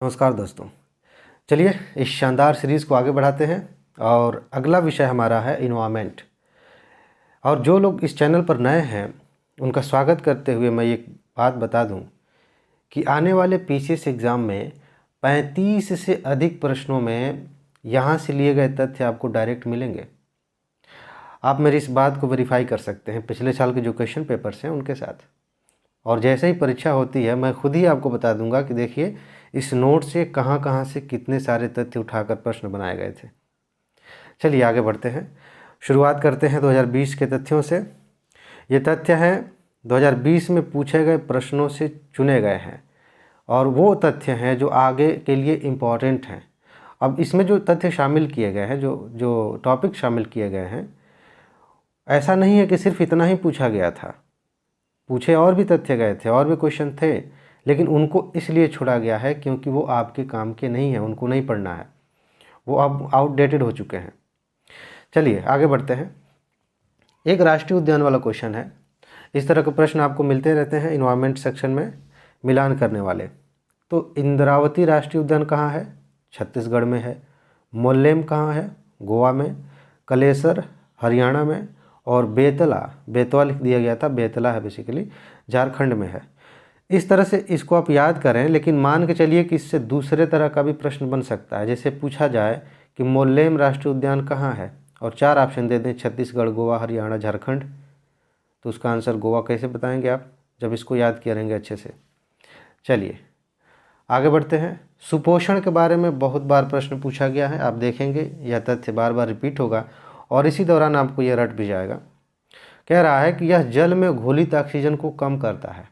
नमस्कार दोस्तों। चलिए इस शानदार सीरीज़ को आगे बढ़ाते हैं और अगला विषय हमारा है इन्वायरमेंट। और जो लोग इस चैनल पर नए हैं उनका स्वागत करते हुए मैं एक बात बता दूं कि आने वाले पीसीएस एग्ज़ाम में 35 से अधिक प्रश्नों में यहाँ से लिए गए तथ्य आपको डायरेक्ट मिलेंगे। आप मेरी इस बात को वेरीफाई कर सकते हैं पिछले साल के जो क्वेश्चन पेपर्स हैं उनके साथ। और जैसे ही परीक्षा होती है मैं खुद ही आपको बता दूंगा कि देखिए इस नोट से कहाँ कहाँ से कितने सारे तथ्य उठाकर प्रश्न बनाए गए थे। चलिए आगे बढ़ते हैं। शुरुआत करते हैं 2020 के तथ्यों से। ये तथ्य हैं 2020 में पूछे गए प्रश्नों से चुने गए हैं और वो तथ्य हैं जो आगे के लिए इम्पॉर्टेंट हैं। अब इसमें जो तथ्य शामिल किए गए हैं, जो टॉपिक शामिल किए गए हैं, ऐसा नहीं है कि सिर्फ इतना ही पूछा गया था। पूछे और भी तथ्य गए थे, और भी क्वेश्चन थे, लेकिन उनको इसलिए छोड़ा गया है क्योंकि वो आपके काम के नहीं हैं, उनको नहीं पढ़ना है, वो अब आउटडेटेड हो चुके हैं। चलिए आगे बढ़ते हैं। एक राष्ट्रीय उद्यान वाला क्वेश्चन है। इस तरह के प्रश्न आपको मिलते रहते हैं इन्वायरमेंट सेक्शन में मिलान करने वाले। तो इंद्रावती राष्ट्रीय उद्यान कहाँ है? छत्तीसगढ़ में है। मोल्लेम कहाँ है? गोवा में। कलेसर हरियाणा में। और बेतवा लिख दिया गया था, बेतला है बेसिकली, झारखंड में है। इस तरह से इसको आप याद करें, लेकिन मान के चलिए कि इससे दूसरे तरह का भी प्रश्न बन सकता है। जैसे पूछा जाए कि मोल्लेम राष्ट्रीय उद्यान कहाँ है और 4 ऑप्शन दे दें, छत्तीसगढ़, गोवा, हरियाणा, झारखंड, तो उसका आंसर गोवा कैसे बताएंगे आप जब इसको याद करेंगे अच्छे से। चलिए आगे बढ़ते हैं। सुपोषण के बारे में बहुत बार प्रश्न पूछा गया है, आप देखेंगे यह तथ्य बार बार रिपीट होगा और इसी दौरान आपको यह रट भी जाएगा। कह रहा है कि यह जल में घुलित ऑक्सीजन को कम करता है।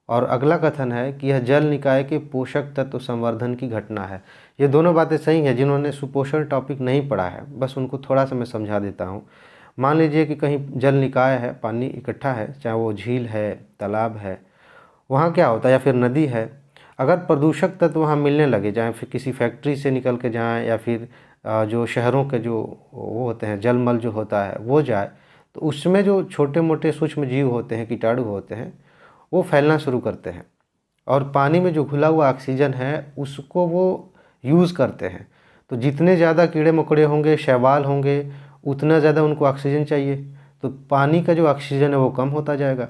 और अगला कथन है कि यह जल निकाय के पोषक तत्व संवर्धन की घटना है। ये दोनों बातें सही हैं। जिन्होंने सुपोषण टॉपिक नहीं पढ़ा है बस उनको थोड़ा सा मैं समझा देता हूँ। मान लीजिए कि कहीं जल निकाय है, पानी इकट्ठा है, चाहे वो झील है, तालाब है, वहाँ क्या होता है, या फिर नदी है, अगर प्रदूषक तत्व वहाँ मिलने लगे, चाहे फिर किसी फैक्ट्री से निकल के जाएँ या फिर जो शहरों के जो वो होते हैं जलमल जो होता है वो जाए, तो उसमें जो छोटे मोटे सूक्ष्म जीव होते हैं, कीटाणु होते हैं, वो फैलना शुरू करते हैं और पानी में जो घुला हुआ ऑक्सीजन है उसको वो यूज़ करते हैं। तो जितने ज़्यादा कीड़े मकोड़े होंगे, शैवाल होंगे, उतना ज़्यादा उनको ऑक्सीजन चाहिए, तो पानी का जो ऑक्सीजन है वो कम होता जाएगा।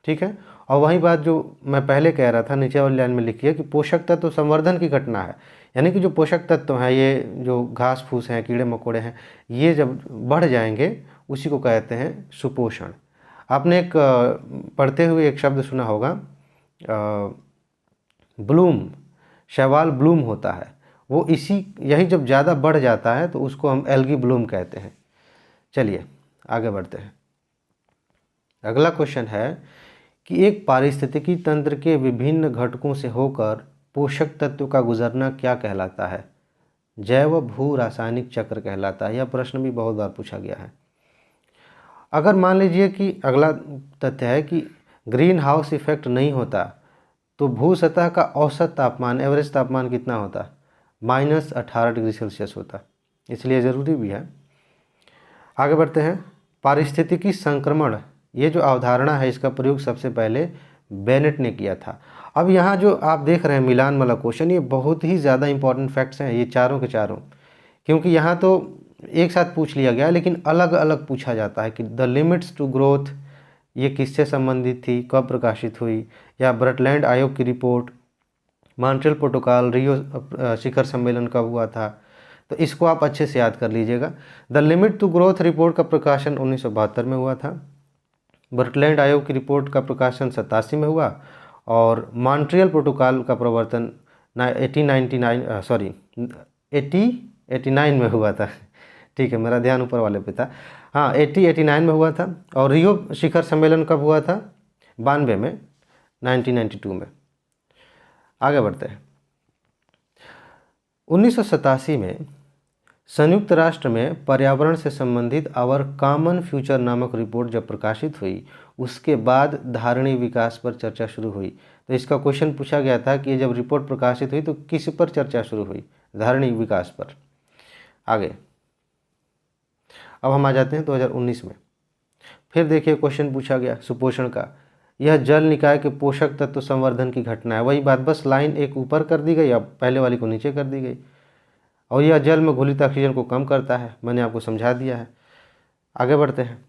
ठीक है। और वही बात जो मैं पहले कह रहा था, नीचे वाली लाइन में लिखिए कि पोषक तत्व संवर्धन की घटना है। यानी कि जो पोषक तत्व हैं, ये जो घास फूस हैं, कीड़े मकोड़े हैं, ये जब बढ़ जाएंगे उसी को कहते हैं सुपोषण। आपने एक पढ़ते हुए एक शब्द सुना होगा, ब्लूम, शैवाल ब्लूम होता है, वो यही जब ज़्यादा बढ़ जाता है तो उसको हम एल्गी ब्लूम कहते हैं। चलिए आगे बढ़ते हैं। अगला क्वेश्चन है कि एक पारिस्थितिकी तंत्र के विभिन्न घटकों से होकर पोषक तत्व का गुजरना क्या कहलाता है? जैव भू रासायनिक चक्र कहलाता है। यह प्रश्न भी बहुत बार पूछा गया है। अगर मान लीजिए कि अगला तथ्य है कि ग्रीन हाउस इफेक्ट नहीं होता तो भू सतह का औसत तापमान, एवरेज तापमान कितना होता? -18 डिग्री सेल्सियस होता। इसलिए ज़रूरी भी है। आगे बढ़ते हैं। पारिस्थितिकी संक्रमण, ये जो अवधारणा है इसका प्रयोग सबसे पहले बेनेट ने किया था। अब यहाँ जो आप देख रहे हैं मिलान वाला क्वेश्चन, ये बहुत ही ज़्यादा इंपॉर्टेंट फैक्ट्स हैं ये चारों के चारों, क्योंकि यहाँ तो एक साथ पूछ लिया गया लेकिन अलग अलग पूछा जाता है कि द लिमिट्स टू ग्रोथ ये किससे संबंधित थी, कब प्रकाशित हुई, या ब्रटलैंड आयोग की रिपोर्ट, मॉन्ट्रियल प्रोटोकॉल, रियो शिखर सम्मेलन कब हुआ था। तो इसको आप अच्छे से याद कर लीजिएगा। The limit to growth report का प्रकाशन 1972 में हुआ था। ब्रटलैंड आयोग की रिपोर्ट का प्रकाशन 87 में हुआ और मॉन्ट्रियल प्रोटोकॉल का प्रवर्तन 89 में हुआ था। ठीक है, मेरा ध्यान ऊपर वाले पे था। हाँ, 89 में हुआ था। और रियो शिखर सम्मेलन कब हुआ था? 92 में, 1992 में। आगे बढ़ते हैं। 1987 में संयुक्त राष्ट्र में पर्यावरण से संबंधित आवर कॉमन फ्यूचर नामक रिपोर्ट जब प्रकाशित हुई, उसके बाद धारणीय विकास पर चर्चा शुरू हुई। तो इसका क्वेश्चन पूछा गया था कि जब रिपोर्ट प्रकाशित हुई तो किस पर चर्चा शुरू हुई? धारणीय विकास पर। आगे अब हम आ जाते हैं 2019 में। फिर देखिए क्वेश्चन पूछा गया सुपोषण का। यह जल निकाय के पोषक तत्व संवर्धन की घटना है। वही बात, बस लाइन एक ऊपर कर दी गई, अब पहले वाली को नीचे कर दी गई। और यह जल में घुलित ऑक्सीजन को कम करता है, मैंने आपको समझा दिया है। आगे बढ़ते हैं।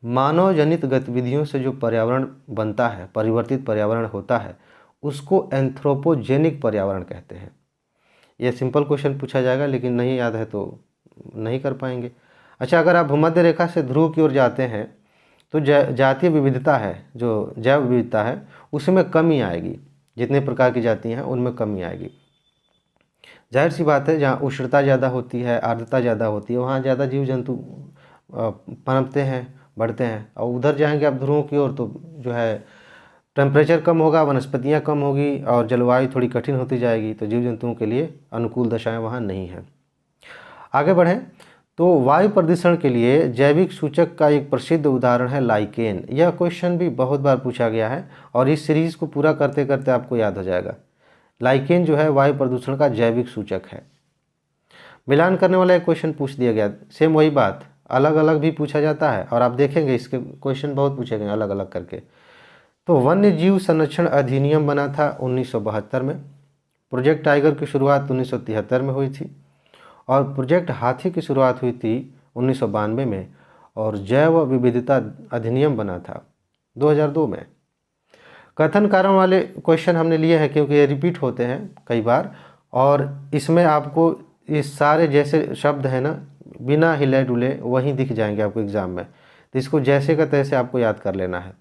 मानव जनित गतिविधियों से जो पर्यावरण बनता है, परिवर्तित पर्यावरण होता है, उसको एंथ्रोपोजेनिक पर्यावरण कहते हैं। यह सिंपल क्वेश्चन पूछा जाएगा, लेकिन नहीं याद है तो नहीं कर पाएंगे। अच्छा, अगर आप भूमध्य रेखा से ध्रुव की ओर जाते हैं तो जातीय विविधता है, जो जैव विविधता है, उसमें कमी आएगी। जितने प्रकार की जातियाँ हैं उनमें कमी आएगी। जाहिर सी बात है, जहाँ उष्णता ज़्यादा होती है, आर्द्रता ज़्यादा होती है, वहाँ ज़्यादा जीव जंतु पनपते हैं, बढ़ते हैं। और उधर जाएंगे आप ध्रुवों की ओर तो जो है टेम्परेचर कम होगा, वनस्पतियाँ कम होगी और जलवायु थोड़ी कठिन होती जाएगी, तो जीव जंतुओं के लिए अनुकूल दशाएं वहाँ नहीं हैं। आगे बढ़ें तो वायु प्रदूषण के लिए जैविक सूचक का एक प्रसिद्ध उदाहरण है लाइकेन। यह क्वेश्चन भी बहुत बार पूछा गया है और इस सीरीज़ को पूरा करते करते आपको याद हो जाएगा। लाइकेन जो है वायु प्रदूषण का जैविक सूचक है। मिलान करने वाला एक क्वेश्चन पूछ दिया गया, सेम वही बात अलग अलग भी पूछा जाता है और आप देखेंगे इसके क्वेश्चन बहुत पूछे गए अलग अलग करके। तो वन्य जीव संरक्षण अधिनियम बना था 1972 में। प्रोजेक्ट टाइगर की शुरुआत 1973 में हुई थी और प्रोजेक्ट हाथी की शुरुआत हुई थी 1992 में और जैव विविधता अधिनियम बना था 2002 में। कथन कारण वाले क्वेश्चन हमने लिए हैं क्योंकि ये रिपीट होते हैं कई बार और इसमें आपको ये सारे जैसे शब्द हैं ना, बिना हिले डुले वहीं दिख जाएंगे आपको एग्ज़ाम में, तो इसको जैसे का तैसे आपको याद कर लेना है।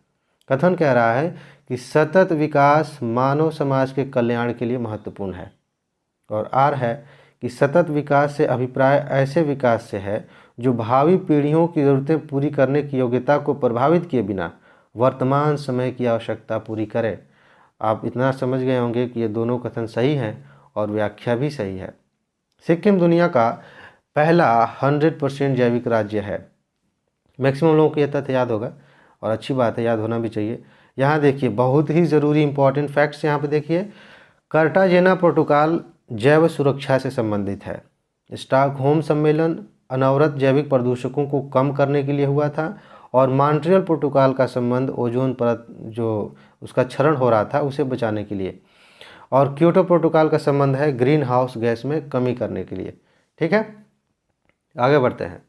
कथन कह रहा है कि सतत विकास मानव समाज के कल्याण के लिए महत्वपूर्ण है और आर है कि सतत विकास से अभिप्राय ऐसे विकास से है जो भावी पीढ़ियों की ज़रूरतें पूरी करने की योग्यता को प्रभावित किए बिना वर्तमान समय की आवश्यकता पूरी करे। आप इतना समझ गए होंगे कि ये दोनों कथन सही हैं और व्याख्या भी सही है। सिक्किम दुनिया का पहला 100% जैविक राज्य है। मैक्सिमम लोगों को यह तथ्य याद होगा और अच्छी बात है, याद होना भी चाहिए। यहाँ देखिए बहुत ही ज़रूरी इंपॉर्टेंट फैक्ट्स यहाँ पे देखिए। कार्टाजेना प्रोटोकॉल जैव सुरक्षा से संबंधित है। स्टॉकहोम सम्मेलन अनवरत जैविक प्रदूषकों को कम करने के लिए हुआ था और मॉन्ट्रियल प्रोटोकॉल का संबंध ओजोन परत जो उसका क्षरण हो रहा था उसे बचाने के लिए, और क्योटो प्रोटोकॉल का संबंध है ग्रीन हाउस गैस में कमी करने के लिए। ठीक है, आगे बढ़ते हैं।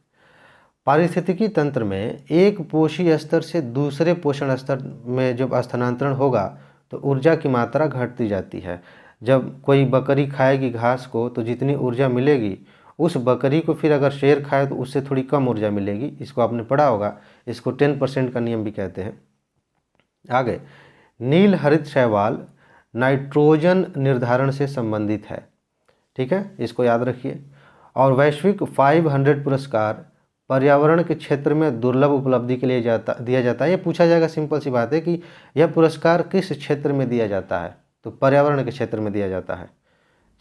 पारिस्थितिकी तंत्र में एक पोषी स्तर से दूसरे पोषण स्तर में जब स्थानांतरण होगा तो ऊर्जा की मात्रा घटती जाती है। जब कोई बकरी खाएगी घास को तो जितनी ऊर्जा मिलेगी उस बकरी को फिर अगर शेर खाए तो उससे थोड़ी कम ऊर्जा मिलेगी। इसको आपने पढ़ा होगा, इसको 10% का नियम भी कहते हैं। आगे, नील हरित शैवाल नाइट्रोजन निर्धारण से संबंधित है। ठीक है, इसको याद रखिए। और वैश्विक 500 पुरस्कार पर्यावरण के क्षेत्र में दुर्लभ उपलब्धि के लिए दिया जाता है। ये पूछा जाएगा, सिंपल सी बात है कि यह पुरस्कार किस क्षेत्र में दिया जाता है, तो पर्यावरण के क्षेत्र में दिया जाता है।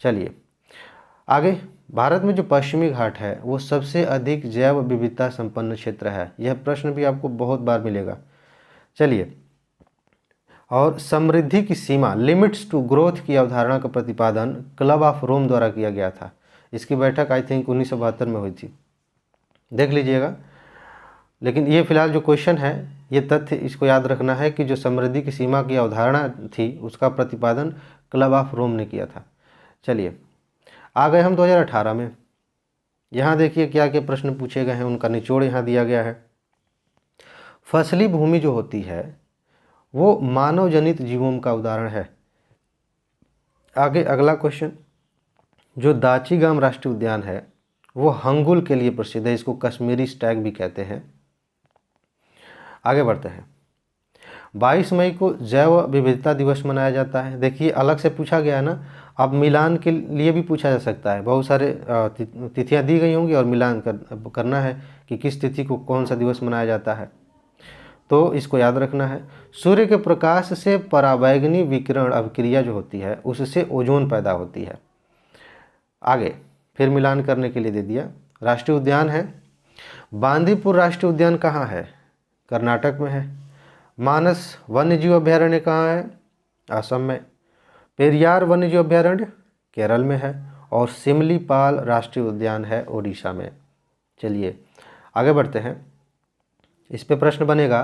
चलिए आगे, भारत में जो पश्चिमी घाट है वो सबसे अधिक जैव विविधता संपन्न क्षेत्र है। यह प्रश्न भी आपको बहुत बार मिलेगा। चलिए, और समृद्धि की सीमा लिमिट्स टू ग्रोथ की अवधारणा का प्रतिपादन क्लब ऑफ रोम द्वारा किया गया था। इसकी बैठक आई थिंक 1972 में हुई थी, देख लीजिएगा। लेकिन ये फिलहाल जो क्वेश्चन है ये तथ्य इसको याद रखना है कि जो समृद्धि की सीमा की अवधारणा थी उसका प्रतिपादन क्लब ऑफ रोम ने किया था। चलिए आ गए हम 2018 में। यहाँ देखिए क्या क्या प्रश्न पूछे गए हैं, उनका निचोड़ यहाँ दिया गया है। फसली भूमि जो होती है वो मानव जनित जीवों का उदाहरण है। आगे अगला क्वेश्चन, जो दाचीगाम राष्ट्रीय उद्यान है वो हंगुल के लिए प्रसिद्ध है, इसको कश्मीरी स्टैग भी कहते हैं। आगे बढ़ते हैं। 22 मई को जैव विविधता दिवस मनाया जाता है। देखिए अलग से पूछा गया है ना, अब मिलान के लिए भी पूछा जा सकता है। बहुत सारे तिथियां दी गई होंगी और मिलान करना है कि किस तिथि को कौन सा दिवस मनाया जाता है, तो इसको याद रखना है। सूर्य के प्रकाश से पराबैंगनी विकिरण अभिक्रिया जो होती है उससे ओजोन पैदा होती है। आगे फिर मिलान करने के लिए दे दिया। राष्ट्रीय उद्यान है, बांदीपुर राष्ट्रीय उद्यान कहाँ है, कर्नाटक में है। मानस वन्यजीव अभ्यारण्य कहाँ है, असम में। पेरियार वन्यजीव अभ्यारण्य केरल में है और सिमलीपाल राष्ट्रीय उद्यान है ओडिशा में। चलिए आगे बढ़ते हैं। इस पे प्रश्न बनेगा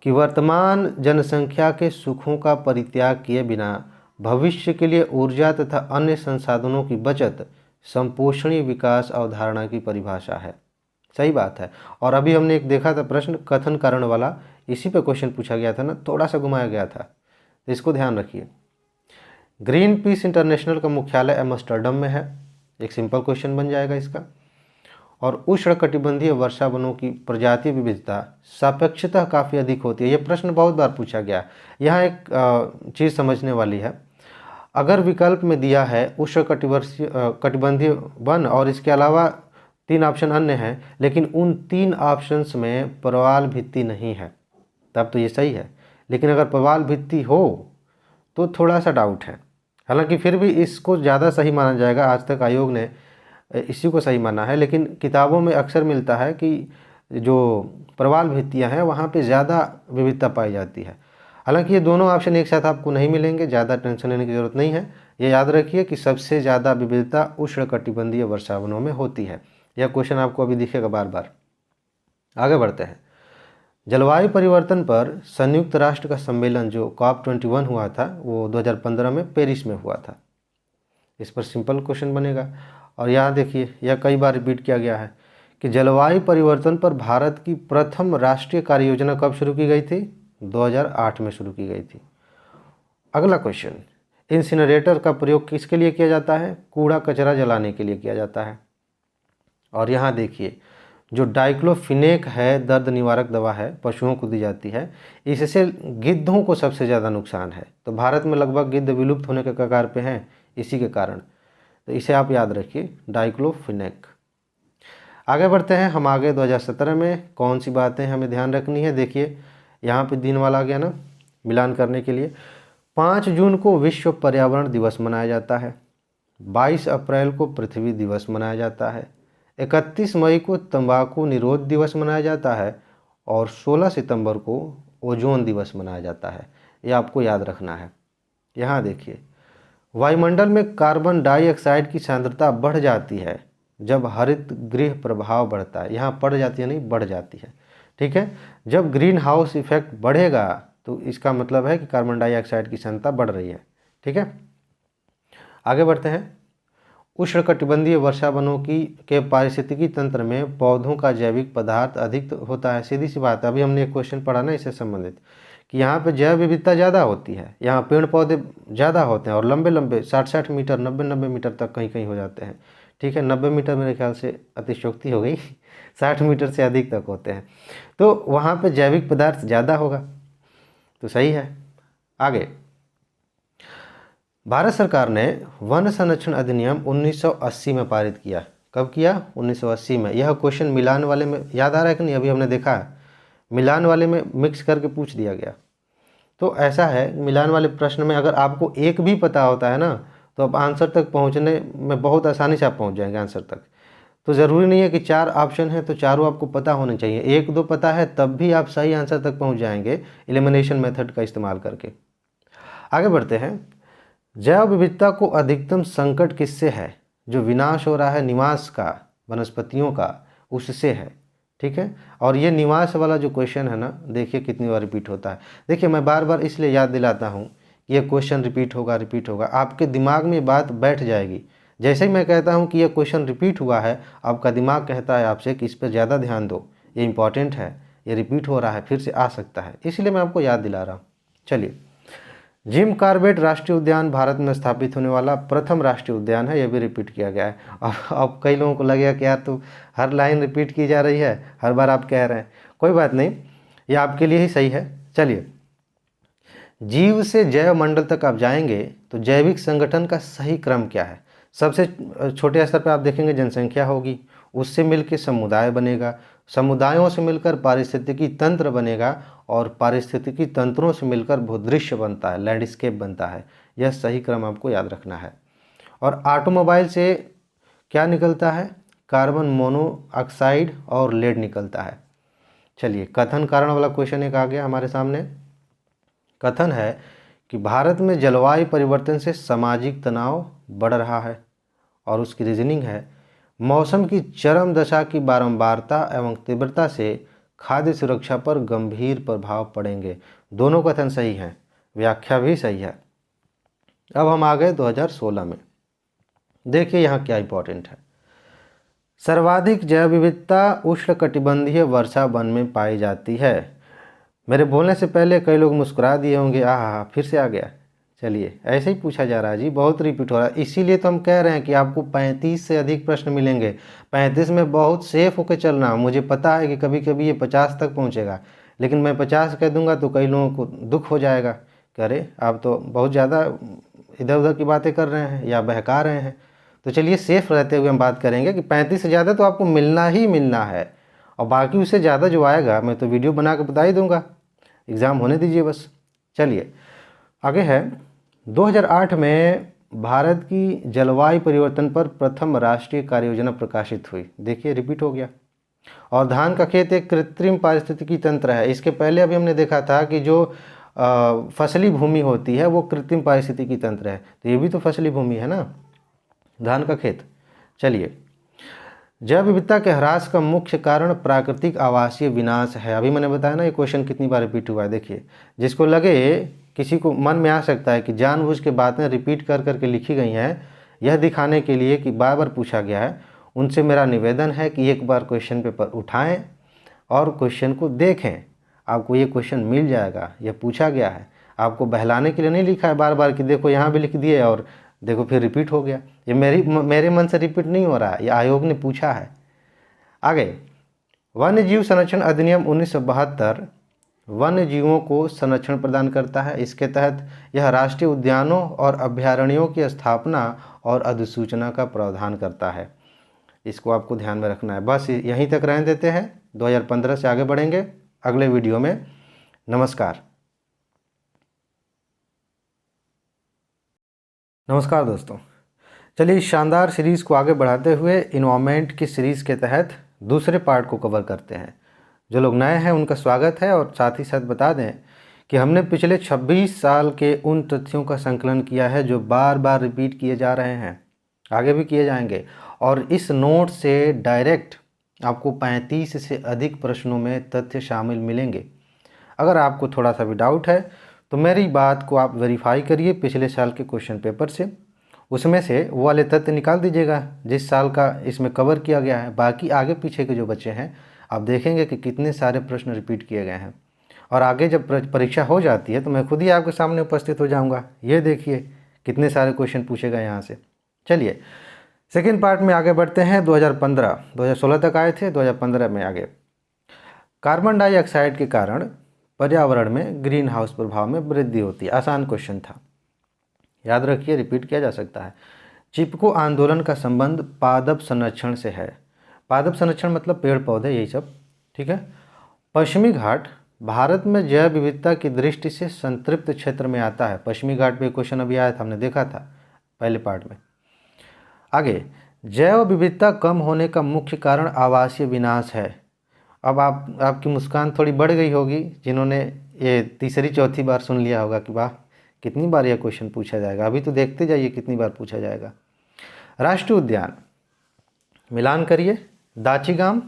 कि वर्तमान जनसंख्या के सुखों का परित्याग किए बिना भविष्य के लिए ऊर्जा तथा अन्य संसाधनों की बचत संपोषणीय विकास अवधारणा की परिभाषा है। सही बात है। और अभी हमने एक देखा था प्रश्न कथन कारण वाला, इसी पे क्वेश्चन पूछा गया था ना, थोड़ा सा घुमाया गया था, तो इसको ध्यान रखिए। ग्रीन पीस इंटरनेशनल का मुख्यालय एम्स्टर्डम में है, एक सिंपल क्वेश्चन बन जाएगा इसका। और उष्णकटिबंधीय वर्षा वनों की प्रजाति विविधता सापेक्षतः काफ़ी अधिक होती है। ये प्रश्न बहुत बार पूछा गया। यहाँ एक चीज़ समझने वाली है, अगर विकल्प में दिया है उष्णकटिबंधीय वन और इसके अलावा 3 ऑप्शन अन्य हैं, लेकिन उन 3 ऑप्शंस में प्रवाल भित्ति नहीं है, तब तो ये सही है। लेकिन अगर प्रवाल भित्ति हो तो थोड़ा सा डाउट है। हालांकि फिर भी इसको ज़्यादा सही माना जाएगा, आज तक आयोग ने इसी को सही माना है। लेकिन किताबों में अक्सर मिलता है कि जो प्रवाल भित्तियाँ हैं वहाँ पे ज़्यादा विविधता पाई जाती है। हालांकि ये दोनों ऑप्शन एक साथ आपको नहीं मिलेंगे, ज़्यादा टेंशन लेने की ज़रूरत नहीं है। ये याद रखिए कि सबसे ज़्यादा विविधता उष्णकटिबंधीय वर्षावनों में होती है। यह क्वेश्चन आपको अभी दिखेगा बार बार। आगे बढ़ते हैं। जलवायु परिवर्तन पर संयुक्त राष्ट्र का सम्मेलन जो COP21 हुआ था वो 2015 में पेरिस में हुआ था। इस पर सिंपल क्वेश्चन बनेगा। और यहाँ देखिए, यह कई बार रिपीट किया गया है कि जलवायु परिवर्तन पर भारत की प्रथम राष्ट्रीय कार्य योजना कब शुरू की गई थी? 2008 में शुरू की गई थी। अगला क्वेश्चन, इंसिनरेटर का प्रयोग किसके लिए किया जाता है? कूड़ा कचरा जलाने के लिए किया जाता है। और यहाँ देखिए, जो डाइक्लोफिनेक है, दर्द निवारक दवा है, पशुओं को दी जाती है। इससे गिद्धों को सबसे ज़्यादा नुकसान है। तो भारत में लगभग गिद्ध विलुप्त होने के कगार पे हैं इसी के कारण। तो इसे आप याद रखिए, डाइक्लोफिनेक। आगे बढ़ते हैं हम। आगे 2017 में कौन सी बातें हमें ध्यान रखनी है? देखिए यहाँ पे दिन वाला आ गया ना, मिलान करने के लिए। 5 जून को विश्व पर्यावरण दिवस मनाया जाता है। 22 अप्रैल को पृथ्वी दिवस मनाया जाता है। 31 मई को तंबाकू निरोध दिवस मनाया जाता है। और 16 सितंबर को ओजोन दिवस मनाया जाता है। ये आपको याद रखना है। यहाँ देखिए, वायुमंडल में कार्बन डाइऑक्साइड की सांद्रता बढ़ जाती है जब हरित गृह प्रभाव बढ़ता है। यहाँ बढ़ जाती है नहीं, बढ़ जाती है। ठीक है, जब ग्रीन हाउस इफेक्ट बढ़ेगा तो इसका मतलब है कि कार्बन डाइऑक्साइड की सांद्रता बढ़ रही है। ठीक है, आगे बढ़ते हैं। उष्णकटिबंधीय वर्षा वनों के पारिस्थितिकी तंत्र में पौधों का जैविक पदार्थ अधिक होता है। सीधी सी बात है, अभी हमने एक क्वेश्चन पढ़ा ना इससे संबंधित, कि यहाँ पे जैव विविधता ज़्यादा होती है। यहाँ पेड़ पौधे ज़्यादा होते हैं और लंबे लंबे 60-60 मीटर, 90-90 मीटर तक कहीं कहीं हो जाते हैं। ठीक है, 90 मीटर मेरे ख्याल से अतिशयोक्ति हो गई 60 मीटर से अधिक तक होते हैं। तो वहाँ पे जैविक पदार्थ ज़्यादा होगा, तो सही है। आगे, भारत सरकार ने वन संरक्षण अधिनियम 1980 में पारित किया। कब किया? 1980 में। यह क्वेश्चन मिलान वाले में याद आ रहा है कि नहीं? अभी हमने देखा है, मिलान वाले में मिक्स करके पूछ दिया गया। तो ऐसा है, मिलान वाले प्रश्न में अगर आपको एक भी पता होता है ना, तो आप आंसर तक पहुंचने में बहुत आसानी से आप पहुंच जाएंगे आंसर तक। तो ज़रूरी नहीं है कि 4 ऑप्शन है तो चारों आपको पता होने चाहिए। 1-2 पता है तब भी आप सही आंसर तक पहुंच जाएंगे एलिमिनेशन मेथड का इस्तेमाल करके। आगे बढ़ते हैं। जैव विविधता को अधिकतम संकट किससे है? जो विनाश हो रहा है निवास का, वनस्पतियों का, उससे है। ठीक है, और ये निवास वाला जो क्वेश्चन है ना, देखिए कितनी बार रिपीट होता है। देखिए मैं बार बार इसलिए याद दिलाता हूँ, ये क्वेश्चन रिपीट होगा, आपके दिमाग में बात बैठ जाएगी। जैसे ही मैं कहता हूँ कि ये क्वेश्चन रिपीट हुआ है, आपका दिमाग कहता है आपसे कि इस पर ज़्यादा ध्यान दो, ये इंपॉर्टेंट है, ये रिपीट हो रहा है, फिर से आ सकता है, इसलिए मैं आपको याद दिला रहा हूँ। चलिए, जिम कॉर्बेट राष्ट्रीय उद्यान भारत में स्थापित होने वाला प्रथम राष्ट्रीय उद्यान है। यह भी रिपीट किया गया है। और अब कई लोगों को लगेगा कि यार तो हर लाइन रिपीट की जा रही है, हर बार आप कह रहे हैं। कोई बात नहीं, ये आपके लिए ही सही है। चलिए, जीव से जैव मंडल तक आप जाएंगे तो जैविक संगठन का सही क्रम क्या है? सबसे छोटे स्तर पर आप देखेंगे जनसंख्या होगी, उससे मिलकर समुदाय बनेगा, समुदायों से मिलकर पारिस्थितिकी तंत्र बनेगा, और पारिस्थितिकी तंत्रों से मिलकर भूदृश्य बनता है, लैंडस्केप बनता है। यह सही क्रम आपको याद रखना है। और ऑटोमोबाइल से क्या निकलता है? कार्बन मोनोऑक्साइड और लेड निकलता है। चलिए, कथन कारण वाला क्वेश्चन एक आ गया हमारे सामने। कथन है कि भारत में जलवायु परिवर्तन से सामाजिक तनाव बढ़ रहा है, और उसकी रीजनिंग है, मौसम की चरम दशा की बारंबारता एवं तीव्रता से खाद्य सुरक्षा पर गंभीर प्रभाव पड़ेंगे। दोनों कथन सही हैं, व्याख्या भी सही है। अब हम आ गए 2016 में। देखिए यहाँ क्या इंपॉर्टेंट है। सर्वाधिक जैव विविधता उष्णकटिबंधीय वर्षा वन में पाई जाती है। मेरे बोलने से पहले कई लोग मुस्कुरा दिए होंगे, आहा फिर से आ गया। चलिए, ऐसे ही पूछा जा रहा है जी, बहुत रिपीट हो रहा है। इसीलिए तो हम कह रहे हैं कि आपको 35 से अधिक प्रश्न मिलेंगे। 35 में बहुत सेफ होकर चलना। मुझे पता है कि कभी कभी ये 50 तक पहुंचेगा, लेकिन मैं 50 कह दूंगा तो कई लोगों को दुख हो जाएगा कि अरे आप तो बहुत ज़्यादा इधर उधर की बातें कर रहे हैं या बहका रहे हैं। तो चलिए सेफ रहते हुए हम बात करेंगे कि 35 से ज़्यादा तो आपको मिलना ही मिलना है, और बाकी उससे ज़्यादा जो आएगा मैं तो वीडियो बना के बता ही दूंगा। एग्ज़ाम होने दीजिए बस। चलिए आगे है। 2008 में भारत की जलवायु परिवर्तन पर प्रथम राष्ट्रीय कार्य योजना प्रकाशित हुई। देखिए रिपीट हो गया। और धान का खेत एक कृत्रिम पारिस्थितिकी तंत्र है। इसके पहले अभी हमने देखा था कि जो फसली भूमि होती है वो कृत्रिम पारिस्थितिकी तंत्र है, तो ये भी तो फसली भूमि है ना, धान का खेत। चलिए, जैव विविधता के ह्रास का मुख्य कारण प्राकृतिक आवासीय विनाश है। अभी मैंने बताया ना, ये क्वेश्चन कितनी बार रिपीट हुआ है। देखिए, जिसको लगे, किसी को मन में आ सकता है कि जानबूझ के बातें रिपीट कर करके लिखी गई हैं यह दिखाने के लिए कि बार बार पूछा गया है, उनसे मेरा निवेदन है कि एक बार क्वेश्चन पेपर उठाएं और क्वेश्चन को देखें। आपको ये क्वेश्चन मिल जाएगा, यह पूछा गया है। आपको बहलाने के लिए नहीं लिखा है बार बार कि देखो यहाँ भी लिख दिए और देखो फिर रिपीट हो गया। ये मेरे मन से रिपीट नहीं हो रहा है, ये आयोग ने पूछा है। आगे, वन्य जीव संरक्षण अधिनियम 1972 वन्य जीवों को संरक्षण प्रदान करता है। इसके तहत यह राष्ट्रीय उद्यानों और अभयारण्यों की स्थापना और अधिसूचना का प्रावधान करता है। इसको आपको ध्यान में रखना है। बस यहीं तक रहने देते हैं, 2015 से आगे बढ़ेंगे अगले वीडियो में। नमस्कार। नमस्कार दोस्तों, चलिए इस शानदार सीरीज़ को आगे बढ़ाते हुए इन्वायरमेंट की सीरीज़ के तहत दूसरे पार्ट को कवर करते हैं। जो लोग नए हैं उनका स्वागत है, और साथ ही साथ बता दें कि हमने पिछले 26 साल के उन तथ्यों का संकलन किया है जो बार बार रिपीट किए जा रहे हैं, आगे भी किए जाएंगे। और इस नोट से डायरेक्ट आपको 35 से अधिक प्रश्नों में तथ्य शामिल मिलेंगे। अगर आपको थोड़ा सा भी डाउट है तो मेरी बात को आप वेरीफाई करिए पिछले साल के क्वेश्चन पेपर से, उसमें से वो वाले तथ्य निकाल दीजिएगा जिस साल का इसमें कवर किया गया है। बाकी आगे पीछे के जो बच्चे हैं आप देखेंगे कि कितने सारे प्रश्न रिपीट किए गए हैं। और आगे जब परीक्षा हो जाती है तो मैं खुद ही आपके सामने उपस्थित हो जाऊंगा। ये देखिए कितने सारे क्वेश्चन पूछे गए यहाँ से। चलिए सेकेंड पार्ट में आगे बढ़ते हैं। 2016 तक आए थे, 2015 में आगे। कार्बन डाइऑक्साइड के कारण पर्यावरण में ग्रीन हाउस प्रभाव में वृद्धि होती है। आसान क्वेश्चन था, याद रखिए, रिपीट किया जा सकता है। चिपको आंदोलन का संबंध पादप संरक्षण से है। पादप संरक्षण मतलब पेड़ पौधे, यही सब, ठीक है। पश्चिमी घाट भारत में जैव विविधता की दृष्टि से संतृप्त क्षेत्र में आता है। पश्चिमी घाट पे क्वेश्चन अभी आया था, हमने देखा था पहले पार्ट में। आगे, जैव विविधता कम होने का मुख्य कारण आवासीय विनाश है। अब आपकी मुस्कान थोड़ी बढ़ गई होगी जिन्होंने ये तीसरी चौथी बार सुन लिया होगा कि वाह कितनी बार यह क्वेश्चन पूछा जाएगा। अभी तो देखते जाइए कितनी बार पूछा जाएगा। राष्ट्रीय उद्यान मिलान करिए, दाचीगाम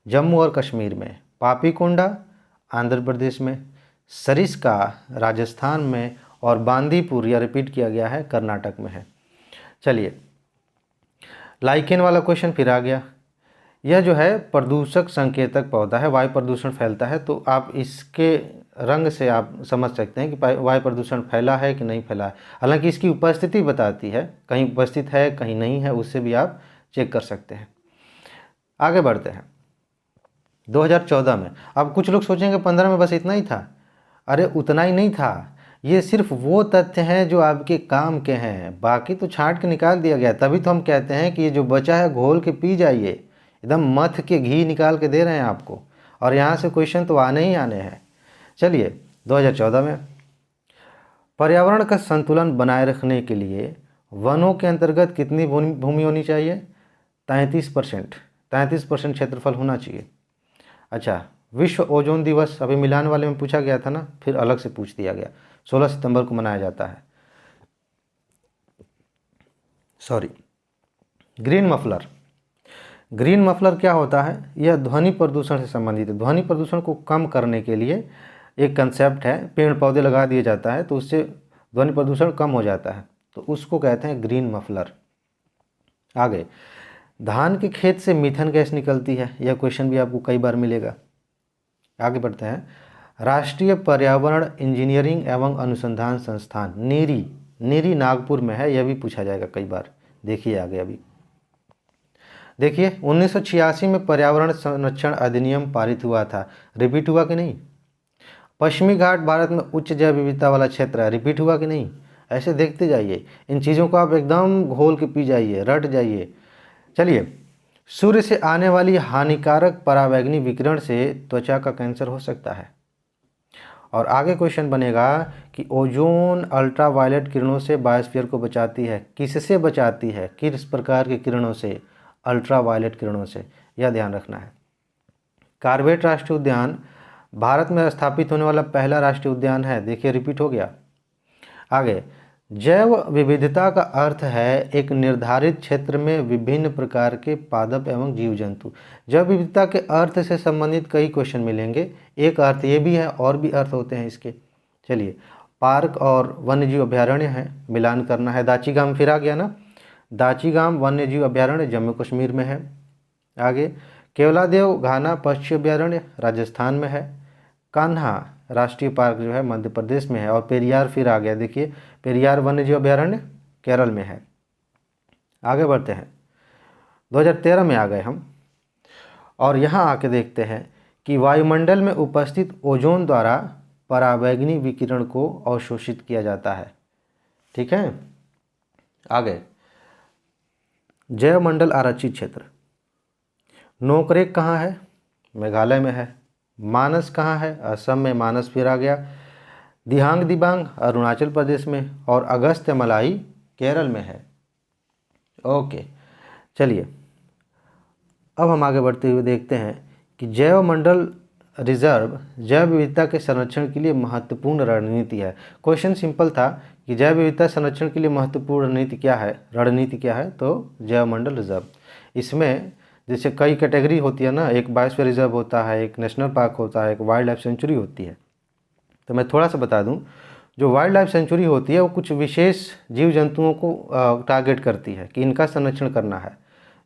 जम्मू और कश्मीर में, पापीकोंडा आंध्र प्रदेश में, सरिस्का राजस्थान में, और बांदीपुर या रिपीट किया गया है कर्नाटक में है। चलिए, लाइकेन वाला क्वेश्चन फिर आ गया। यह जो है प्रदूषक संकेतक पौधा है, वायु प्रदूषण फैलता है, तो आप इसके रंग से आप समझ सकते हैं कि वायु प्रदूषण फैला है कि नहीं फैला है। हालांकि इसकी उपस्थिति बताती है, कहीं उपस्थित है कहीं नहीं है, उससे भी आप चेक कर सकते हैं। आगे बढ़ते हैं 2014 में। अब कुछ लोग सोचेंगे 15 में बस इतना ही था। अरे उतना ही नहीं था, ये सिर्फ वो तथ्य हैं जो आपके काम के हैं, बाकी तो छांट के निकाल दिया गया। तभी तो हम कहते हैं कि ये जो बचा है घोल के पी जाइए, एकदम मथ के घी निकाल के दे रहे हैं आपको, और यहाँ से क्वेश्चन तो आने ही आने हैं। चलिए 2014 में, पर्यावरण का संतुलन बनाए रखने के लिए वनों के अंतर्गत कितनी भूमि होनी चाहिए? 33% क्षेत्रफल होना चाहिए। अच्छा, विश्व ओजोन दिवस अभी मिलान वाले में पूछा गया था ना, फिर अलग से पूछ दिया गया। 16 सितंबर को मनाया जाता है। ग्रीन मफलर, ग्रीन मफलर क्या होता है? यह ध्वनि प्रदूषण से संबंधित है। ध्वनि प्रदूषण को कम करने के लिए एक कंसेप्ट है, पेड़ पौधे लगा दिए जाता है तो उससे ध्वनि प्रदूषण कम हो जाता है, तो उसको कहते हैं ग्रीन मफलर। आगे, धान के खेत से मीथेन गैस निकलती है, यह क्वेश्चन भी आपको कई बार मिलेगा। आगे बढ़ते हैं। राष्ट्रीय पर्यावरण इंजीनियरिंग एवं अनुसंधान संस्थान नीरी, नीरी नागपुर में है, यह भी पूछा जाएगा कई बार। देखिए आगे, अभी देखिए 1986 में पर्यावरण संरक्षण अधिनियम पारित हुआ था, रिपीट हुआ कि नहीं? पश्चिमी घाट भारत में उच्च जैव विविधता वाला क्षेत्र है, रिपीट हुआ कि नहीं? ऐसे देखते जाइए, इन चीज़ों को आप एकदम घोल के पी जाइए, रट जाइए। चलिए, सूर्य से आने वाली हानिकारक पराबैंगनी विकिरण से त्वचा का कैंसर हो सकता है। और आगे क्वेश्चन बनेगा कि ओजोन अल्ट्रावायलेट किरणों से बायोस्फीयर को बचाती है, किससे बचाती है? किस प्रकार की किरणों से? अल्ट्रावायलेट किरणों से, यह ध्यान रखना है। कॉर्बेट राष्ट्रीय उद्यान भारत में स्थापित होने वाला पहला राष्ट्रीय उद्यान है, देखिए रिपीट हो गया। आगे, जैव विविधता का अर्थ है एक निर्धारित क्षेत्र में विभिन्न प्रकार के पादप एवं जीव जंतु। जैव विविधता के अर्थ से संबंधित कई क्वेश्चन मिलेंगे, एक अर्थ ये भी है और भी अर्थ होते हैं इसके। चलिए, पार्क और वन्यजीव अभ्यारण्य है, मिलान करना है। दाचीगाम फिर आ गया ना, दाचीगाम वन्यजीव अभ्यारण्य जम्मू कश्मीर में है। आगे, केवलादेव घाना पक्षी अभ्यारण्य राजस्थान में है। कान्हा राष्ट्रीय पार्क जो है मध्य प्रदेश में है। और पेरियार फिर आ गया, देखिए पेरियार वन्यजीव अभ्यारण्य केरल में है। आगे बढ़ते हैं, 2013 में आ गए हम, और यहाँ आके देखते हैं कि वायुमंडल में उपस्थित ओजोन द्वारा पराबैंगनी विकिरण को अवशोषित किया जाता है। ठीक है, आगे, जैवमंडल आरक्षित क्षेत्र, नोकरेक कहाँ है? मेघालय में है। मानस कहाँ है? असम में मानस फिर आ गया। दिहांग दिबांग अरुणाचल प्रदेश में, और अगस्त्यमलाई केरल में है। ओके, चलिए अब हम आगे बढ़ते हुए देखते हैं कि जैवमंडल रिजर्व जैव विविधता के संरक्षण के लिए महत्वपूर्ण रणनीति है। क्वेश्चन सिंपल था कि जैव विविधता संरक्षण के लिए महत्वपूर्ण रणनीति क्या है, रणनीति क्या है? तो जैवमंडल रिजर्व। इसमें जैसे कई कैटेगरी होती है ना, एक बायोस्फीयर रिजर्व होता है, एक नेशनल पार्क होता है, एक वाइल्ड लाइफ सेंचुरी होती है। तो मैं थोड़ा सा बता दूं, जो वाइल्ड लाइफ सेंचुरी होती है वो कुछ विशेष जीव जंतुओं को टारगेट करती है कि इनका संरक्षण करना है।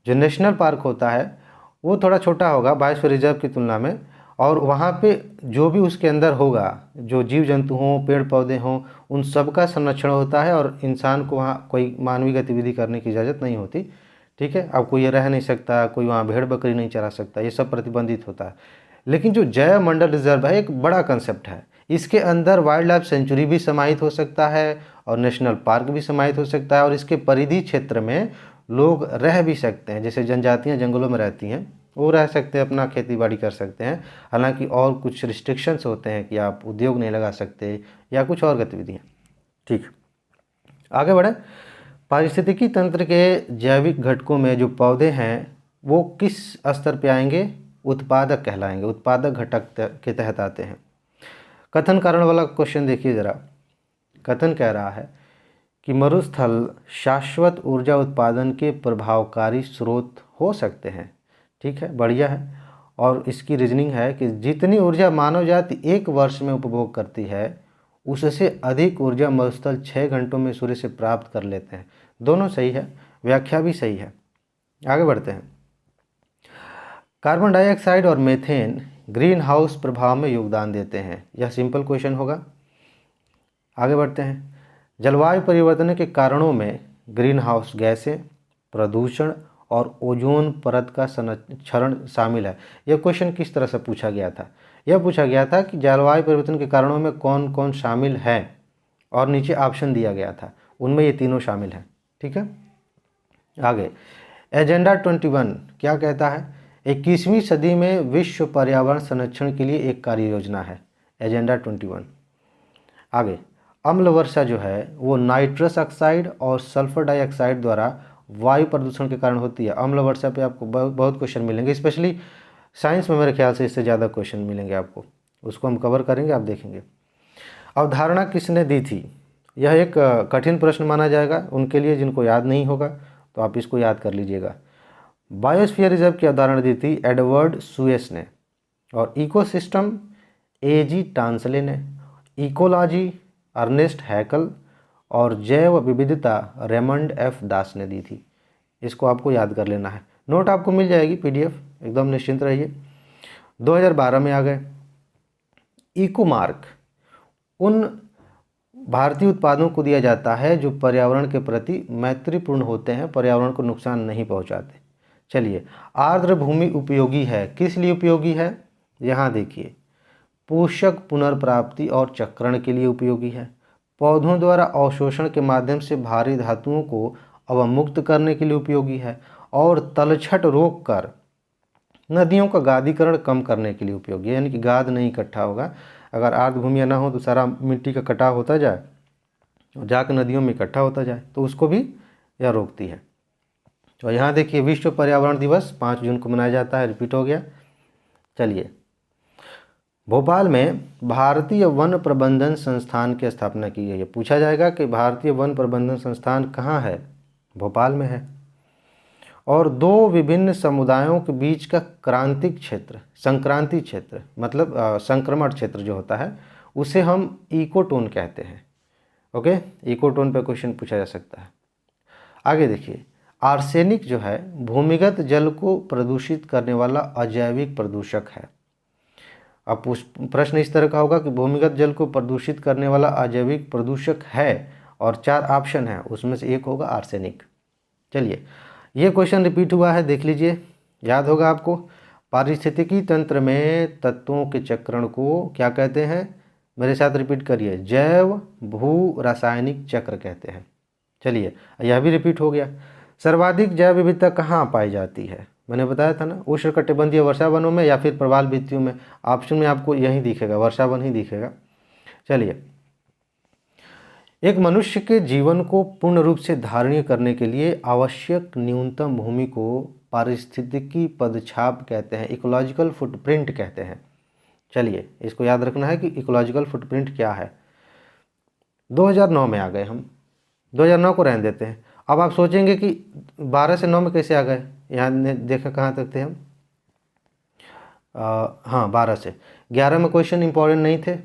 जो नेशनल पार्क होता है वो थोड़ा छोटा होगा बायोस्फीयर रिजर्व की तुलना में, और वहाँ पे जो भी उसके अंदर होगा, जो जीव जंतु हों, पेड़ पौधे हों, उन सब का संरक्षण होता है, और इंसान को वहाँ कोई मानवीय गतिविधि करने की इजाज़त नहीं होती। ठीक है, अब कोई ये रह नहीं सकता, कोई वहाँ भेड़ बकरी नहीं चरा सकता, ये सब प्रतिबंधित होता है। लेकिन जो जैव मंडल रिजर्व है एक बड़ा कंसेप्ट है, इसके अंदर वाइल्ड लाइफ सेंचुरी भी समाहित हो सकता है और नेशनल पार्क भी समाहित हो सकता है, और इसके परिधि क्षेत्र में लोग रह भी सकते हैं। जैसे जनजातियाँ जंगलों में रहती हैं, वो रह सकते हैं, अपना खेती बाड़ी कर सकते हैं। हालांकि और कुछ रिस्ट्रिक्शंस होते हैं कि आप उद्योग नहीं लगा सकते या कुछ और गतिविधियाँ। ठीक, आगे बढ़ें। पारिस्थितिकी तंत्र के जैविक घटकों में जो पौधे हैं वो किस स्तर पे आएंगे? उत्पादक कहलाएंगे, उत्पादक घटक के तहत आते हैं। कथन कारण वाला क्वेश्चन देखिए ज़रा। कथन कह रहा है कि मरुस्थल शाश्वत ऊर्जा उत्पादन के प्रभावकारी स्रोत हो सकते हैं। ठीक है, बढ़िया है। और इसकी रीजनिंग है कि जितनी ऊर्जा मानव जाति एक वर्ष में उपभोग करती है उससे अधिक ऊर्जा मरुस्थल 6 घंटों में सूर्य से प्राप्त कर लेते हैं। दोनों सही है, व्याख्या भी सही है। आगे बढ़ते हैं। कार्बन डाइऑक्साइड और मीथेन ग्रीन हाउस प्रभाव में योगदान देते हैं, यह सिंपल क्वेश्चन होगा। आगे बढ़ते हैं। जलवायु परिवर्तन के कारणों में ग्रीन हाउस गैसें, प्रदूषण और ओजोन परत का क्षरण शामिल है। यह क्वेश्चन किस तरह से पूछा गया था? यह पूछा गया था कि जलवायु परिवर्तन के कारणों में कौन कौन शामिल है, और नीचे ऑप्शन दिया गया था, उनमें ये तीनों शामिल हैं। ठीक है, आगे एजेंडा 21 क्या कहता है? 21वीं सदी में विश्व पर्यावरण संरक्षण के लिए एक कार्य योजना है, एजेंडा 21। आगे, अम्ल वर्षा जो है वो नाइट्रस ऑक्साइड और सल्फर डाइऑक्साइड द्वारा वायु प्रदूषण के कारण होती है। अम्ल वर्षा पे आपको बहुत क्वेश्चन मिलेंगे, स्पेशली साइंस में मेरे ख्याल से इससे ज़्यादा क्वेश्चन मिलेंगे आपको, उसको हम कवर करेंगे, आप देखेंगे। अवधारणा किसने दी थी? यह एक कठिन प्रश्न माना जाएगा उनके लिए जिनको याद नहीं होगा, तो आप इसको याद कर लीजिएगा। बायोस्फीयर रिजर्व की अवधारणा दी थी एडवर्ड सुएस ने, और इकोसिस्टम एजी टांसले ने, इकोलॉजी अर्नेस्ट हैकल, और जैव विविधता रेमंड एफ दास ने दी थी। इसको आपको याद कर लेना है, नोट आपको मिल जाएगी पीडीएफ, एकदम निश्चिंत रहिए। 2012 में आ गए इको मार्क, उन भारतीय उत्पादों को दिया जाता है जो पर्यावरण के प्रति मैत्रीपूर्ण होते हैं, पर्यावरण को नुकसान नहीं पहुंचाते। चलिए, आर्द्र भूमि उपयोगी है, किस लिए उपयोगी है? यहाँ देखिए, पोषक पुनर्प्राप्ति और चक्रण के लिए उपयोगी है, पौधों द्वारा अवशोषण के माध्यम से भारी धातुओं को अवमुक्त करने के लिए उपयोगी है, और तलछट रोककर नदियों का गादीकरण कम करने के लिए उपयोगी है, यानी कि गाद नहीं इकट्ठा होगा। अगर आर्द्र भूमि ना हो तो सारा मिट्टी का कटाव होता जाए और जाकर नदियों में इकट्ठा होता जाए, तो उसको भी यह रोकती है। तो यहाँ देखिए, विश्व पर्यावरण दिवस 5 जून को मनाया जाता है, रिपीट हो गया। चलिए, भोपाल में भारतीय वन प्रबंधन संस्थान की स्थापना की गई है। पूछा जाएगा कि भारतीय वन प्रबंधन संस्थान कहाँ है? भोपाल में है। और 2 विभिन्न समुदायों के बीच का क्रांतिक क्षेत्र, संक्रांति क्षेत्र, मतलब संक्रमण क्षेत्र जो होता है, उसे हम इकोटोन कहते हैं। ओके, इकोटोन पे क्वेश्चन पूछा जा सकता है। आगे देखिए, आर्सेनिक जो है भूमिगत जल को प्रदूषित करने वाला अजैविक प्रदूषक है। अब प्रश्न इस तरह का होगा कि भूमिगत जल को प्रदूषित करने वाला अजैविक प्रदूषक है, और 4 ऑप्शन है, उसमें से एक होगा आर्सेनिक। चलिए, ये क्वेश्चन रिपीट हुआ है, देख लीजिए, याद होगा आपको। पारिस्थितिकी तंत्र में तत्वों के चक्रण को क्या कहते हैं? मेरे साथ रिपीट करिए, जैव भू रासायनिक चक्र कहते हैं। चलिए, यह भी रिपीट हो गया। सर्वाधिक जैव विविधता कहाँ पाई जाती है? मैंने बताया था ना, उष्णकटिबंधीय वर्षा वनों में या फिर प्रवाल भित्तियों में। ऑप्शन में आपको यही दिखेगा, वर्षा वन ही दिखेगा। चलिए, एक मनुष्य के जीवन को पूर्ण रूप से धारणीय करने के लिए आवश्यक न्यूनतम भूमि को पारिस्थितिकी पदछाप कहते हैं, इकोलॉजिकल फुटप्रिंट कहते हैं। चलिए, इसको याद रखना है कि इकोलॉजिकल फुटप्रिंट क्या है। 2009 में आ गए हम, 2009 को रहने देते हैं। अब आप सोचेंगे कि 12 से 9 में कैसे आ गए? यहाँ देखा कहाँ तक थे हम? हाँ, 12 से 11 में क्वेश्चन इंपॉर्टेंट नहीं थे,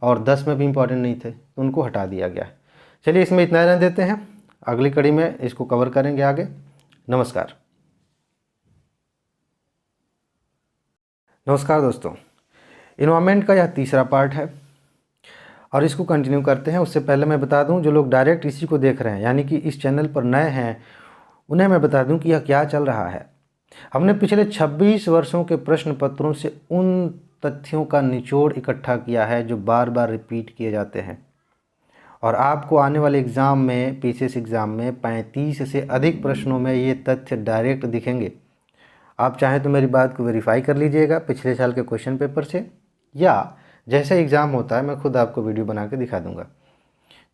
और 10 में भी इंपॉर्टेंट नहीं थे, तो उनको हटा दिया गया। चलिए, इसमें इतना रहने देते हैं, अगली कड़ी में इसको कवर करेंगे आगे। नमस्कार। नमस्कार दोस्तों, इन्वायरमेंट का यह तीसरा पार्ट है और इसको कंटिन्यू करते हैं। उससे पहले मैं बता दूं, जो लोग डायरेक्ट इसी को देख रहे हैं, यानी कि इस चैनल पर नए हैं, उन्हें मैं बता दूं कि यह क्या चल रहा है। हमने पिछले 26 वर्षों के प्रश्न पत्रों से उन तथ्यों का निचोड़ इकट्ठा किया है जो बार बार रिपीट किए जाते हैं, और आपको आने वाले एग्ज़ाम में, पीसीएस एग्ज़ाम में 35 से अधिक प्रश्नों में ये तथ्य डायरेक्ट दिखेंगे। आप चाहें तो मेरी बात को वेरीफाई कर लीजिएगा पिछले साल के क्वेश्चन पेपर से, या जैसे एग्ज़ाम होता है मैं खुद आपको वीडियो बना के दिखा दूंगा।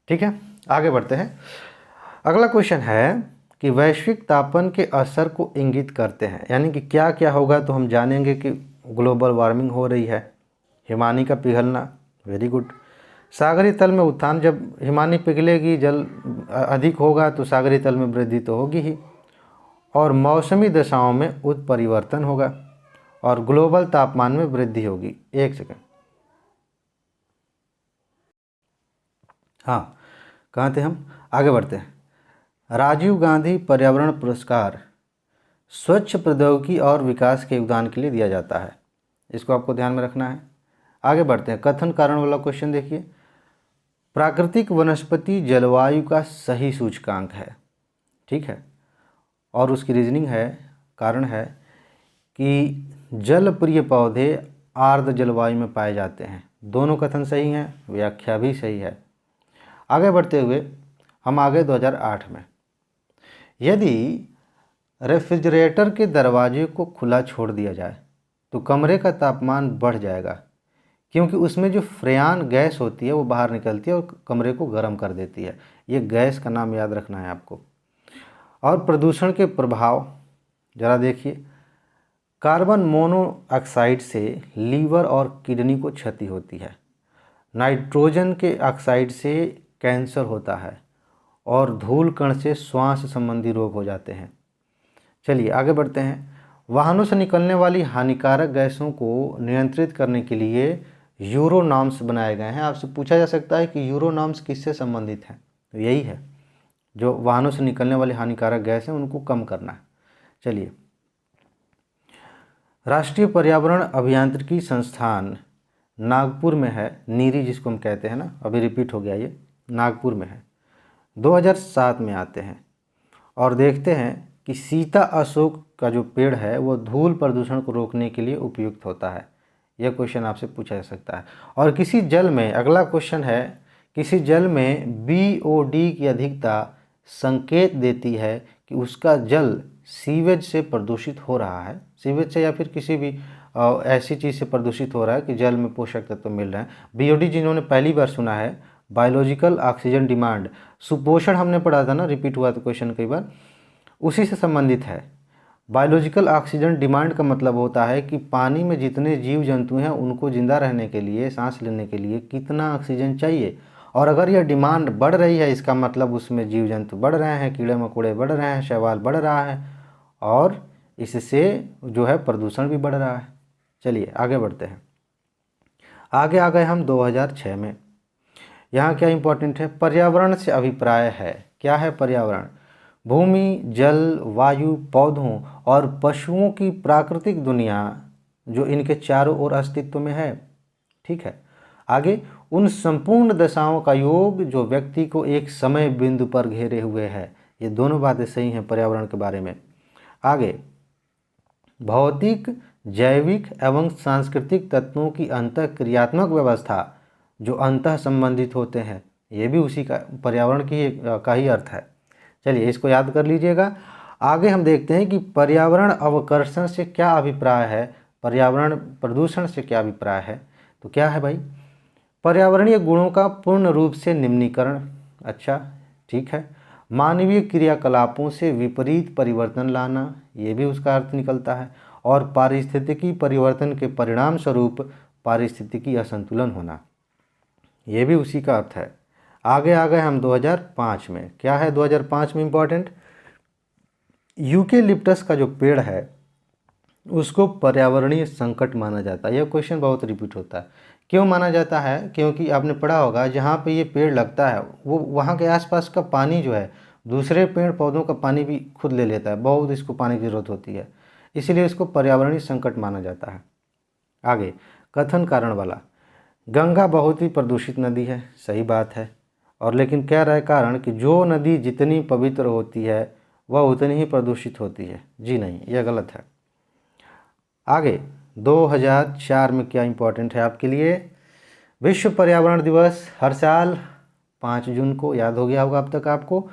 ठीक है, आगे बढ़ते हैं। अगला क्वेश्चन है कि वैश्विक तापन के असर को इंगित करते हैं, यानी कि क्या क्या होगा। तो हम जानेंगे कि ग्लोबल वार्मिंग हो रही है, हिमानी का पिघलना, वेरी गुड। सागरीय तल में उत्थान, जब हिमानी पिघलेगी, जल अधिक होगा तो सागरीय तल में वृद्धि तो होगी ही, और मौसमी दशाओं में उत्परिवर्तन होगा, और ग्लोबल तापमान में वृद्धि होगी। एक सेकंड, हाँ, कहाँ थे हम? आगे बढ़ते हैं। राजीव गांधी पर्यावरण पुरस्कार स्वच्छ प्रौद्योगिकी और विकास के योगदान के लिए दिया जाता है, इसको आपको ध्यान में रखना है। आगे बढ़ते हैं, कथन कारण वाला क्वेश्चन देखिए। प्राकृतिक वनस्पति जलवायु का सही सूचकांक है, ठीक है, और उसकी रीजनिंग है, कारण है कि जल प्रिय पौधे आर्द्र जलवायु में पाए जाते हैं। दोनों कथन सही हैं, व्याख्या भी सही है। आगे बढ़ते हुए हम आ गए 2008 में। यदि रेफ्रिजरेटर के दरवाजे को खुला छोड़ दिया जाए तो कमरे का तापमान बढ़ जाएगा, क्योंकि उसमें जो फ्रेयान गैस होती है वो बाहर निकलती है और कमरे को गर्म कर देती है। ये गैस का नाम याद रखना है आपको। और प्रदूषण के प्रभाव ज़रा देखिए। कार्बन मोनोऑक्साइड से लीवर और किडनी को क्षति होती है। नाइट्रोजन के ऑक्साइड से कैंसर होता है, और धूल कण से श्वास संबंधी रोग हो जाते हैं। चलिए आगे बढ़ते हैं। वाहनों से निकलने वाली हानिकारक गैसों को नियंत्रित करने के लिए यूरो नॉर्म्स बनाए गए हैं। आपसे पूछा जा सकता है कि यूरो नॉर्म्स किससे संबंधित हैं, तो यही है, जो वाहनों से निकलने वाली हानिकारक गैस हैं उनको कम करना है। चलिए, राष्ट्रीय पर्यावरण अभियांत्रिकी संस्थान नागपुर में है, नीरी जिसको हम कहते हैं ना, अभी रिपीट हो गया, ये नागपुर में है। 2007 में आते हैं और देखते हैं कि सीता अशोक का जो पेड़ है वो धूल प्रदूषण को रोकने के लिए उपयुक्त होता है। यह क्वेश्चन आपसे पूछा जा सकता है। और किसी जल में, अगला क्वेश्चन है, किसी जल में BOD की अधिकता संकेत देती है कि उसका जल सीवेज से प्रदूषित हो रहा है। सीवेज से या फिर किसी भी ऐसी चीज़ से प्रदूषित हो रहा है कि जल में पोषक तत्व मिल रहे हैं। BOD जिन्होंने पहली बार सुना है, बायोलॉजिकल ऑक्सीजन डिमांड, सुपोषण हमने पढ़ा था ना, रिपीट हुआ था क्वेश्चन कई बार, उसी से संबंधित है। बायोलॉजिकल ऑक्सीजन डिमांड का मतलब होता है कि पानी में जितने जीव जंतु हैं उनको जिंदा रहने के लिए, सांस लेने के लिए कितना ऑक्सीजन चाहिए, और अगर यह डिमांड बढ़ रही है इसका मतलब उसमें जीव जंतु बढ़ रहे हैं, कीड़े मकोड़े बढ़ रहे हैं, शैवाल बढ़ रहा है, और इससे जो है प्रदूषण भी बढ़ रहा है। चलिए आगे बढ़ते हैं। आगे आ गए हम 2006 में। यहाँ क्या इंपॉर्टेंट है, पर्यावरण से अभिप्राय है। क्या है पर्यावरण? भूमि, जल, वायु, पौधों और पशुओं की प्राकृतिक दुनिया जो इनके चारों ओर अस्तित्व में है। ठीक है, आगे उन संपूर्ण दशाओं का योग जो व्यक्ति को एक समय बिंदु पर घेरे हुए है। ये दोनों बातें सही हैं पर्यावरण के बारे में। आगे भौतिक, जैविक एवं सांस्कृतिक तत्वों की अंतःक्रियात्मक व्यवस्था जो अंतः संबंधित होते हैं, ये भी उसी का पर्यावरण का ही अर्थ है। चलिए इसको याद कर लीजिएगा। आगे हम देखते हैं कि पर्यावरण अवकर्षण से क्या अभिप्राय है, पर्यावरण प्रदूषण से क्या अभिप्राय है। तो क्या है भाई, पर्यावरणीय गुणों का पूर्ण रूप से निम्नीकरण। अच्छा ठीक है, मानवीय क्रियाकलापों से विपरीत परिवर्तन लाना, ये भी उसका अर्थ निकलता है, और पारिस्थितिकी परिवर्तन के परिणाम स्वरूप पारिस्थितिकी असंतुलन होना, ये भी उसी का अर्थ है। आगे आ गए हम 2005 में। क्या है 2005 में इम्पॉर्टेंट, यूकेलिप्टस का जो पेड़ है उसको पर्यावरणीय संकट माना जाता है। यह क्वेश्चन बहुत रिपीट होता है। क्यों माना जाता है? क्योंकि आपने पढ़ा होगा जहाँ पे ये पेड़ लगता है वो वहाँ के आसपास का पानी जो है दूसरे पेड़ पौधों का पानी भी खुद ले लेता है, बहुत इसको पानी की ज़रूरत होती है, इसीलिए इसको पर्यावरणीय संकट माना जाता है। आगे कथन कारण वाला, गंगा बहुत ही प्रदूषित नदी है, सही बात है, और लेकिन कह रहा है कारण कि जो नदी जितनी पवित्र होती है वह उतनी ही प्रदूषित होती है। जी नहीं, यह गलत है। आगे 2004 में क्या इंपॉर्टेंट है आपके लिए, विश्व पर्यावरण दिवस हर साल 5 जून को, याद हो गया होगा अब तक आपको।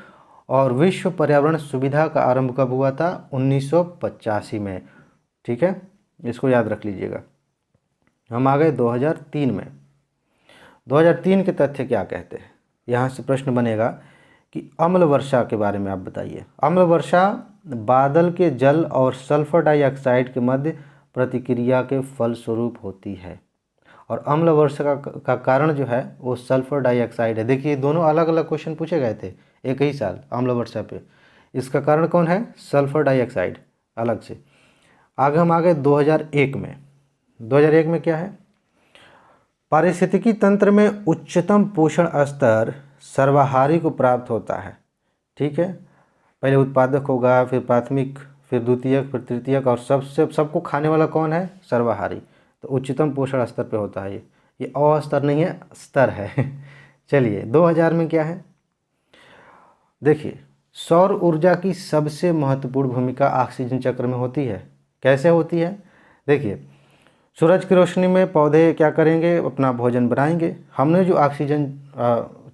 और विश्व पर्यावरण सुविधा का आरंभ कब हुआ था? 1985 में। ठीक है, इसको याद रख लीजिएगा। हम आ गए 2003 में। 2003 के तथ्य क्या कहते हैं? यहाँ से प्रश्न बनेगा कि अम्ल वर्षा के बारे में आप बताइए। अम्ल वर्षा बादल के जल और सल्फर डाइऑक्साइड के मध्य प्रतिक्रिया के फलस्वरूप होती है, और अम्ल वर्षा का कारण जो है वो सल्फर डाइऑक्साइड है। देखिए दोनों अलग अलग क्वेश्चन पूछे गए थे एक ही साल अम्ल वर्षा पे, इसका कारण कौन है? सल्फर डाइऑक्साइड अलग से। आगे हम आ गए 2001 में। 2001 में क्या है, पारिस्थितिकी तंत्र में उच्चतम पोषण स्तर सर्वाहारी को प्राप्त होता है। ठीक है, पहले उत्पादक होगा, फिर प्राथमिक, फिर द्वितीयक, फिर तृतीयक, और सबको खाने वाला कौन है? सर्वाहारी। तो उच्चतम पोषण स्तर पे होता है ये अस्तर नहीं है, स्तर है। चलिए 2000 में क्या है, देखिए सौर ऊर्जा की सबसे महत्वपूर्ण भूमिका ऑक्सीजन चक्र में होती है। कैसे होती है? देखिए सूरज की रोशनी में पौधे क्या करेंगे? अपना भोजन बनाएंगे। हमने जो ऑक्सीजन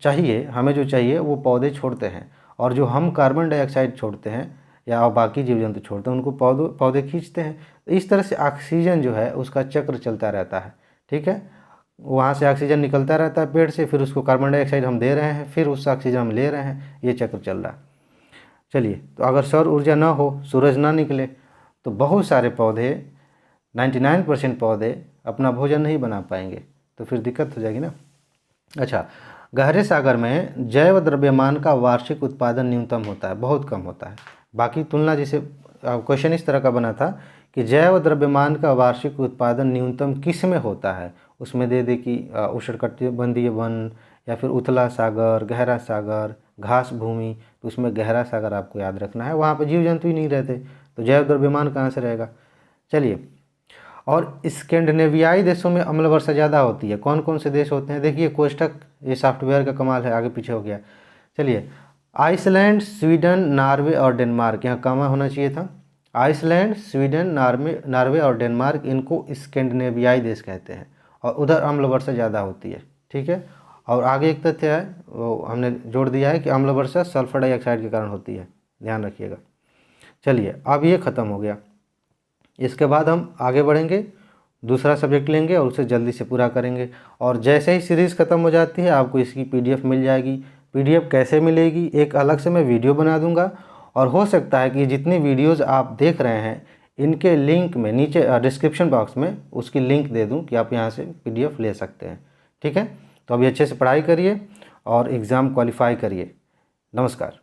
चाहिए, हमें जो चाहिए वो पौधे छोड़ते हैं, और जो हम कार्बन डाइऑक्साइड छोड़ते हैं या बाकी जीव जंतु छोड़ते हैं उनको पौधे खींचते हैं। इस तरह से ऑक्सीजन जो है उसका चक्र चलता रहता है। ठीक है, वहाँ से ऑक्सीजन निकलता रहता है पेड़ से, फिर उसको कार्बन डाइऑक्साइड हम दे रहे हैं, फिर उस ऑक्सीजन हम ले रहे हैं, ये चक्र चल रहा है। चलिए, तो अगर सौर ऊर्जा ना हो, सूरज ना निकले, तो बहुत सारे पौधे 99% पौधे अपना भोजन नहीं बना पाएंगे, तो फिर दिक्कत हो जाएगी ना। अच्छा, गहरे सागर में जैव द्रव्यमान का वार्षिक उत्पादन न्यूनतम होता है, बहुत कम होता है। बाकी तुलना जैसे क्वेश्चन इस तरह का बना था कि जैव द्रव्यमान का वार्षिक उत्पादन न्यूनतम किस में होता है। उसमें दे दे कि उष्णकटिबंधीय वन या फिर उथला सागर, गहरा सागर, घास भूमि। तो उसमें गहरा सागर आपको याद रखना है, वहाँ पर जीव जंतु ही नहीं रहते, तो जैव द्रव्यमान कहाँ से रहेगा। चलिए, और स्कैंडिनेवियाई देशों में अम्ल वर्षा ज़्यादा होती है। कौन कौन से देश होते हैं, देखिए कोष्ठक, ये सॉफ्टवेयर का कमाल है, आगे पीछे हो गया। चलिए, आइसलैंड, स्वीडन, नॉर्वे और डेनमार्क, यहाँ कमा होना चाहिए था। आइसलैंड, स्वीडन, नॉर्वे और डेनमार्क, इनको स्कैंडिनेवियाई देश कहते हैं और उधर अम्ल वर्षा ज़्यादा होती है। ठीक है, और आगे एक तथ्य है वो हमने जोड़ दिया है कि अम्ल वर्षा सल्फर डाइऑक्साइड के कारण होती है, ध्यान रखिएगा। चलिए, अब ये ख़त्म हो गया। इसके बाद हम आगे बढ़ेंगे, दूसरा सब्जेक्ट लेंगे और उसे जल्दी से पूरा करेंगे। और जैसे ही सीरीज़ ख़त्म हो जाती है आपको इसकी PDF मिल जाएगी। PDF कैसे मिलेगी, एक अलग से मैं वीडियो बना दूंगा, और हो सकता है कि जितनी वीडियोस आप देख रहे हैं इनके लिंक में नीचे डिस्क्रिप्शन बॉक्स में उसकी लिंक दे दूं कि आप यहां से PDF ले सकते हैं। ठीक है, तो अभी अच्छे से पढ़ाई करिए और एग्ज़ाम क्वालिफाई करिए। नमस्कार।